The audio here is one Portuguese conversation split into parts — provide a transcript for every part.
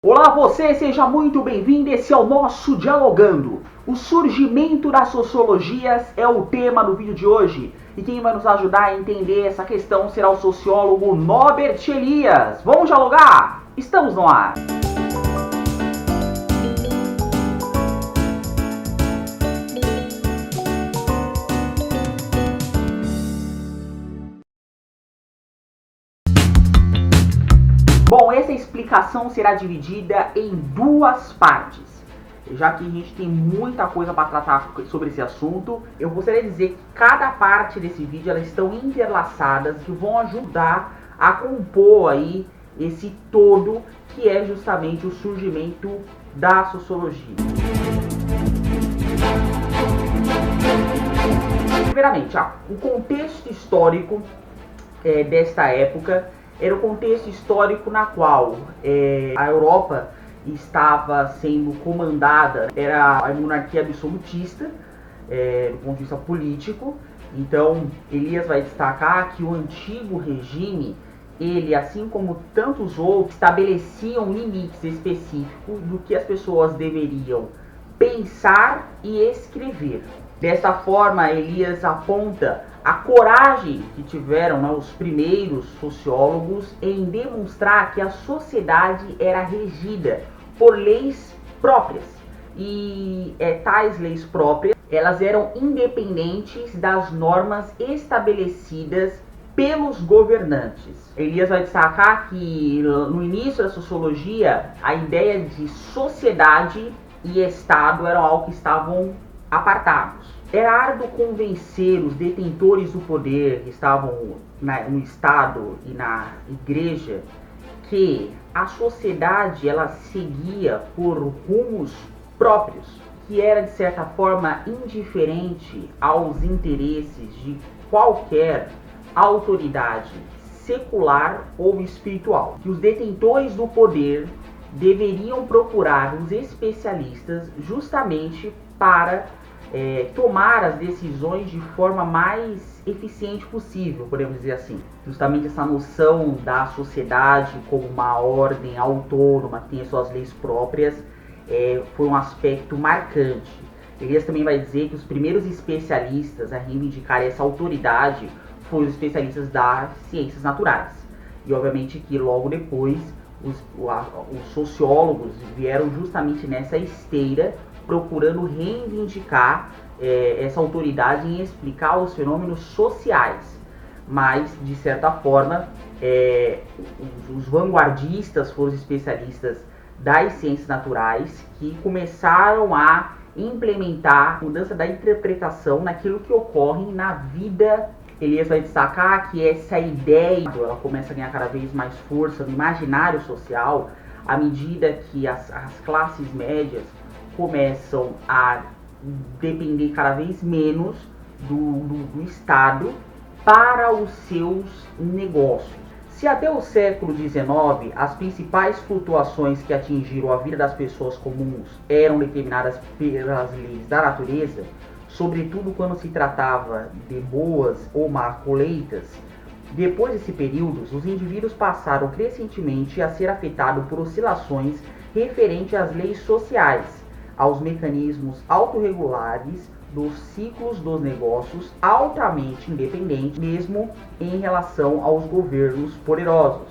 Olá você, seja muito bem-vindo, esse é o nosso Dialogando. O surgimento das sociologias é o tema do vídeo de hoje. E quem vai nos ajudar a entender essa questão será o sociólogo Norbert Elias. Vamos dialogar? Estamos no ar! Bom, essa explicação será dividida em duas partes. Já que a gente tem muita coisa para tratar sobre esse assunto, eu gostaria de dizer que cada parte desse vídeo elas estão interlaçadas e vão ajudar a compor aí esse todo que é justamente o surgimento da sociologia. Primeiramente, o contexto histórico desta época era o contexto histórico na qual a Europa estava sendo comandada, era a monarquia absolutista, do ponto de vista político. Então, Elias vai destacar que o antigo regime, ele, assim como tantos outros, estabeleciam limites específicos do que as pessoas deveriam pensar e escrever. Desta forma, Elias aponta a coragem que tiveram os primeiros sociólogos em demonstrar que a sociedade era regida por leis próprias. E tais leis próprias, elas eram independentes das normas estabelecidas pelos governantes. Elias vai destacar que no início da sociologia, a ideia de sociedade e Estado eram algo que estavam apartados. Era árduo convencer os detentores do poder que estavam no Estado e na Igreja que a sociedade ela seguia por rumos próprios, que era de certa forma indiferente aos interesses de qualquer autoridade secular ou espiritual. Que os detentores do poder deveriam procurar os especialistas justamente para tomar as decisões de forma mais eficiente possível, podemos dizer assim. Justamente essa noção da sociedade como uma ordem autônoma, que tem as suas leis próprias, foi um aspecto marcante. Elias também vai dizer que os primeiros especialistas a reivindicar essa autoridade foram os especialistas das ciências naturais. E obviamente que logo depois os sociólogos vieram justamente nessa esteira, procurando reivindicar essa autoridade em explicar os fenômenos sociais. Mas, de certa forma, os vanguardistas foram os especialistas das ciências naturais que começaram a implementar a mudança da interpretação naquilo que ocorre na vida. Elias vai destacar que essa ideia ela começa a ganhar cada vez mais força no imaginário social à medida que as classes médias começam a depender cada vez menos do Estado para os seus negócios. Se até o século XIX as principais flutuações que atingiram a vida das pessoas comuns eram determinadas pelas leis da natureza, sobretudo quando se tratava de boas ou más colheitas, depois desse período, os indivíduos passaram crescentemente a ser afetados por oscilações referentes às leis sociais, aos mecanismos autorregulares dos ciclos dos negócios altamente independentes, mesmo em relação aos governos poderosos.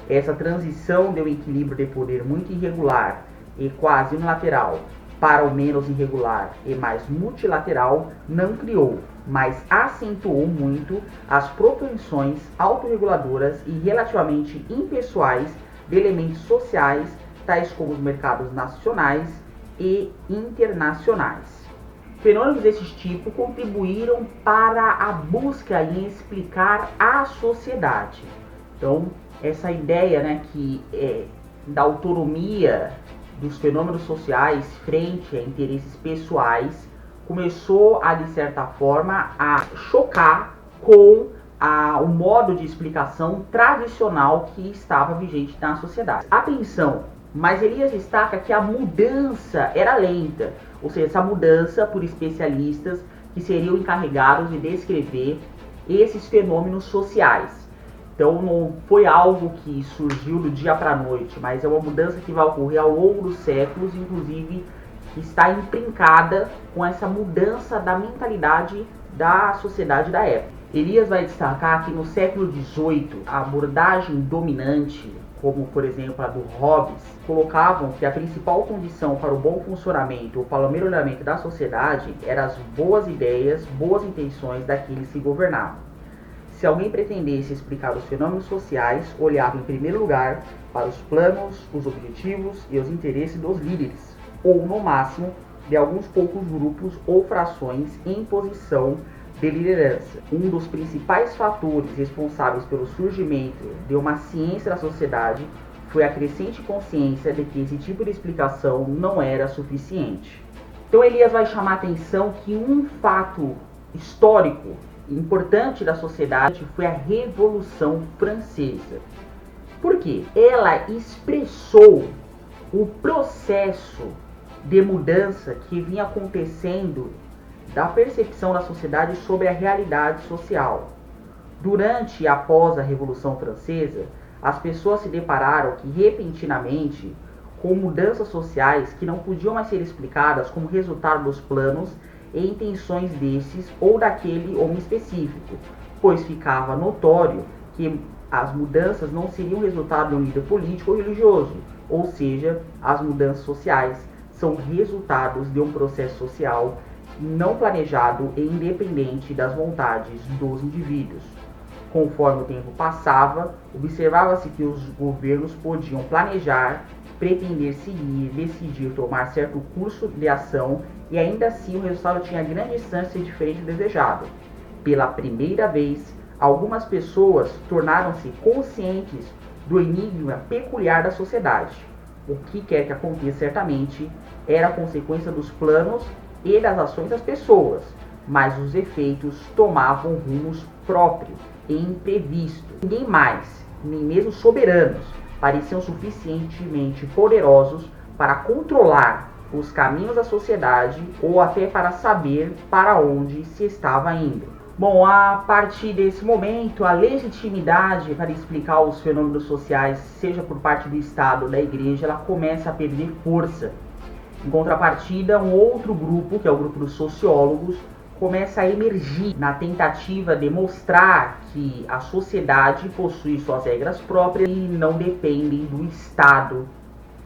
Essa transição deu equilíbrio de poder muito irregular e quase unilateral para o menos irregular e mais multilateral, não criou, mas acentuou muito as propensões autorreguladoras e relativamente impessoais de elementos sociais, tais como os mercados nacionais e internacionais. Fenômenos desse tipo contribuíram para a busca em explicar a sociedade. Então, essa ideia da autonomia dos fenômenos sociais frente a interesses pessoais começou a, de certa forma, a chocar com o modo de explicação tradicional que estava vigente na sociedade. Atenção! Mas Elias destaca que a mudança era lenta, ou seja, essa mudança por especialistas que seriam encarregados de descrever esses fenômenos sociais. Então não foi algo que surgiu do dia para a noite, mas é uma mudança que vai ocorrer ao longo dos séculos, inclusive está intrincada com essa mudança da mentalidade da sociedade da época. Elias vai destacar que no século XVIII, a abordagem dominante, como por exemplo a do Hobbes, colocavam que a principal condição para o bom funcionamento ou para o melhoramento da sociedade eram as boas ideias, boas intenções daqueles que governavam. Se alguém pretendesse explicar os fenômenos sociais, olhava em primeiro lugar para os planos, os objetivos e os interesses dos líderes, ou no máximo de alguns poucos grupos ou frações em posição de liderança. Um dos principais fatores responsáveis pelo surgimento de uma ciência da sociedade foi a crescente consciência de que esse tipo de explicação não era suficiente. Então Elias vai chamar a atenção que um fato histórico importante da sociedade foi a Revolução Francesa. Por quê? Ela expressou o processo de mudança que vinha acontecendo da percepção da sociedade sobre a realidade social. Durante e após a Revolução Francesa, as pessoas se depararam que repentinamente com mudanças sociais que não podiam mais ser explicadas como resultado dos planos e intenções desses ou daquele homem específico, pois ficava notório que as mudanças não seriam resultado de um líder político ou religioso, ou seja, as mudanças sociais são resultados de um processo social não planejado e independente das vontades dos indivíduos. Conforme o tempo passava, observava-se que os governos podiam planejar, pretender seguir, decidir tomar certo curso de ação e ainda assim o resultado tinha grande distância diferente do desejado. Pela primeira vez, algumas pessoas tornaram-se conscientes do enigma peculiar da sociedade. O que quer que aconteça certamente era a consequência dos planos e das ações das pessoas, mas os efeitos tomavam rumos próprios e imprevistos. Ninguém mais, nem mesmo soberanos, pareciam suficientemente poderosos para controlar os caminhos da sociedade ou até para saber para onde se estava indo. Bom, a partir desse momento, a legitimidade para explicar os fenômenos sociais, seja por parte do Estado ou da Igreja, ela começa a perder força. Em contrapartida, um outro grupo, que é o grupo dos sociólogos, começa a emergir na tentativa de mostrar que a sociedade possui suas regras próprias e não dependem do Estado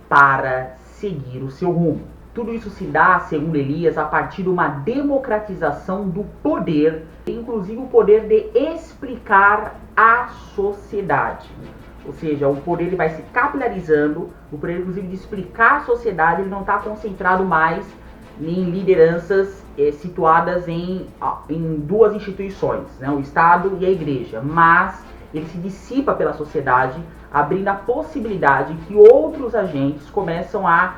para seguir o seu rumo. Tudo isso se dá, segundo Elias, a partir de uma democratização do poder, inclusive o poder de explicar a sociedade. Ou seja, o poder ele vai se capilarizando, o poder inclusive de explicar a sociedade, ele não está concentrado mais em lideranças situadas em duas instituições, né, o Estado e a Igreja, mas ele se dissipa pela sociedade, abrindo a possibilidade que outros agentes começam a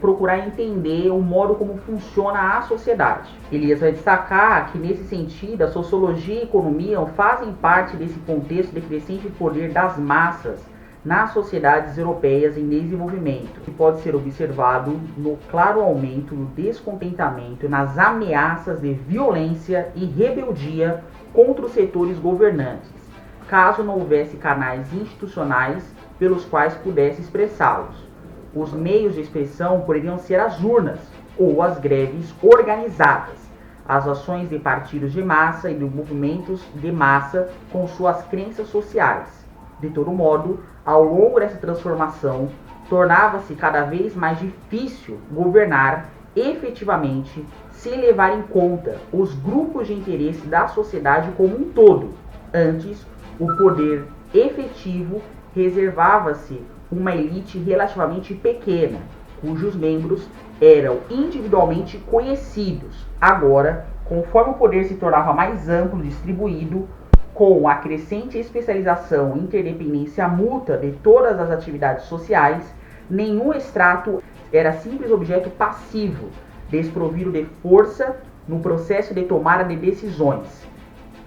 procurar entender o modo como funciona a sociedade. Elias vai destacar que, nesse sentido, a sociologia e a economia fazem parte desse contexto de crescente poder das massas nas sociedades europeias em desenvolvimento, que pode ser observado no claro aumento do descontentamento, nas ameaças de violência e rebeldia contra os setores governantes, caso não houvesse canais institucionais pelos quais pudesse expressá-los. Os meios de expressão poderiam ser as urnas ou as greves organizadas, as ações de partidos de massa e de movimentos de massa com suas crenças sociais. De todo modo, ao longo dessa transformação, tornava-se cada vez mais difícil governar efetivamente sem levar em conta os grupos de interesse da sociedade como um todo. Antes, o poder efetivo reservava-se uma elite relativamente pequena, cujos membros eram individualmente conhecidos. Agora, conforme o poder se tornava mais amplo e distribuído, com a crescente especialização e interdependência mútua de todas as atividades sociais, nenhum extrato era simples objeto passivo, desprovido de força no processo de tomada de decisões.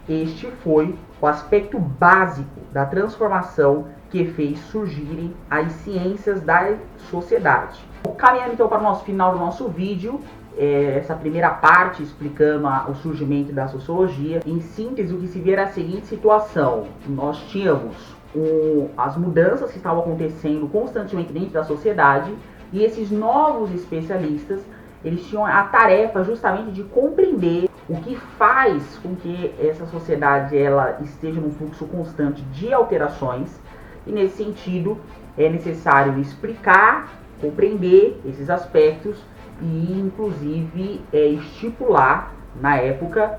Este foi o aspecto básico da transformação que fez surgirem as ciências da sociedade. Caminhando então para o nosso final do nosso vídeo, essa primeira parte explicando o surgimento da sociologia. Em síntese, o que se vê era a seguinte situação: nós tínhamos as mudanças que estavam acontecendo constantemente dentro da sociedade, e esses novos especialistas, eles tinham a tarefa justamente de compreender o que faz com que essa sociedade ela esteja num fluxo constante de alterações, e nesse sentido é necessário explicar, compreender esses aspectos e inclusive estipular na época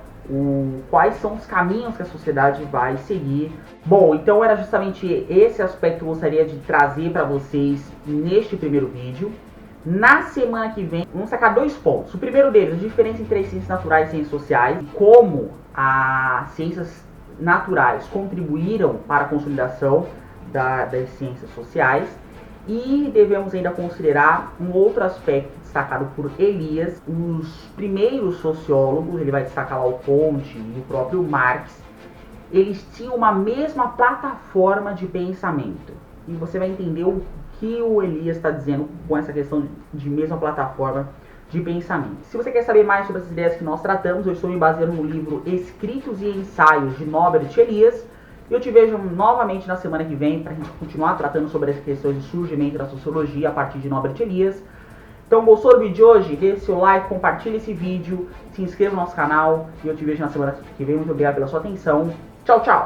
quais são os caminhos que a sociedade vai seguir. Bom, então era justamente esse aspecto que eu gostaria de trazer para vocês neste primeiro vídeo. Na semana que vem, vamos sacar 2 pontos. O primeiro deles, a diferença entre as ciências naturais e ciências sociais, como as ciências naturais contribuíram para a consolidação das ciências sociais. E devemos ainda considerar um outro aspecto destacado por Elias. Os primeiros sociólogos, ele vai destacar lá o Comte e o próprio Marx, eles tinham uma mesma plataforma de pensamento. E você vai entender o que o Elias está dizendo com essa questão de mesma plataforma de pensamento. Se você quer saber mais sobre essas ideias que nós tratamos, eu estou me baseando no livro Escritos e Ensaios de Norbert Elias. Eu te vejo novamente na semana que vem para a gente continuar tratando sobre as questões de surgimento da sociologia a partir de Norbert Elias. Então, gostou do vídeo de hoje? Deixe seu like, compartilhe esse vídeo, se inscreva no nosso canal e eu te vejo na semana que vem. Muito obrigado pela sua atenção. Tchau, tchau!